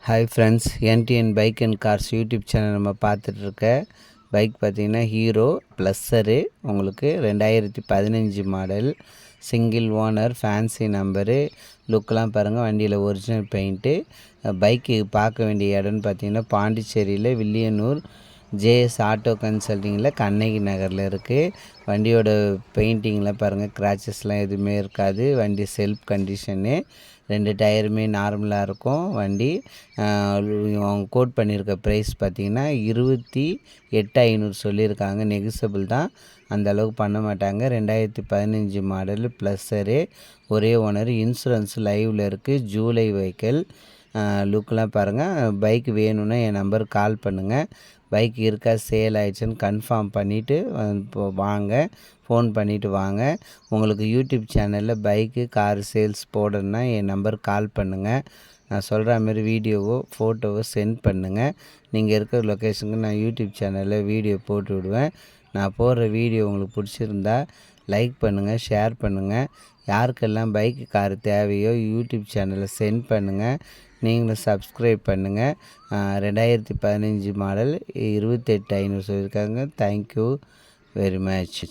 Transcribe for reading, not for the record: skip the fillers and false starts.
Hi friends, NTN bike and cars YouTube channel நம்ம பார்த்துட்ருக்க bike பார்த்திங்கன்னா ஹீரோ ப்ளஸ்ஸரு. உங்களுக்கு 2015 model, single owner, fancy number. லுக்கெலாம் பாருங்கள், வண்டியில் ஒரிஜினல் பெயிண்ட்டு. பைக்கு பார்க்க வேண்டிய இடம்னு பார்த்திங்கன்னா பாண்டிச்சேரியில் வில்லியனூர் ஜேஎஸ் ஆட்டோ கன்சல்ட்டிங்கில் கண்ணகி நகரில் இருக்குது. வண்டியோட பெயிண்டிங்லாம் பாருங்கள், கிராச்சஸ்லாம் எதுவுமே இருக்காது. வண்டி செல்ஃப் கண்டிஷனு, 2 டயருமே நார்மலாக இருக்கும். வண்டி அவங்க கோட் பண்ணியிருக்க ப்ரைஸ் பார்த்திங்கன்னா 28,500 சொல்லியிருக்காங்க. நெகிசபிள் தான், அந்த அளவுக்கு பண்ண மாட்டாங்க. 2015 மாடல் ப்ளஸ்ஸரு, ஒரே ஓனர். இன்சூரன்ஸ் லைவில் இருக்குது. ஜூலை வெஹிக்கிள். லுக்கெலாம் பாருங்கள். பைக் வேணும்னா என் நம்பருக்கு கால் பண்ணுங்கள். பைக் இருக்கா, சேல் ஆகிடுச்சுன்னு கன்ஃபார்ம் பண்ணிவிட்டு வாங்க, ஃபோன் பண்ணிவிட்டு வாங்க. உங்களுக்கு யூடியூப் சேனலில் பைக்கு கார் சேல்ஸ் போடணுன்னா என் நம்பருக்கு கால் பண்ணுங்கள். நான் சொல்கிற மாதிரி வீடியோவோ ஃபோட்டோவோ சென்ட் பண்ணுங்கள். நீங்கள் இருக்கிற லொக்கேஷனுக்கு நான் யூடியூப் சேனலில் வீடியோ போட்டு விடுவேன். நான் போடுற வீடியோ உங்களுக்கு பிடிச்சிருந்தா லைக் பண்ணுங்கள், ஷேர் பண்ணுங்கள். யாருக்கெல்லாம் பைக்கு கார் தேவையோ யூடியூப் சேனலில் சென்ட் பண்ணுங்கள். நீங்களும் சப்ஸ்கிரைப் பண்ணுங்கள். 2015 மாடல் 28,500 சொல்லியிருக்காங்க. Thank you very much.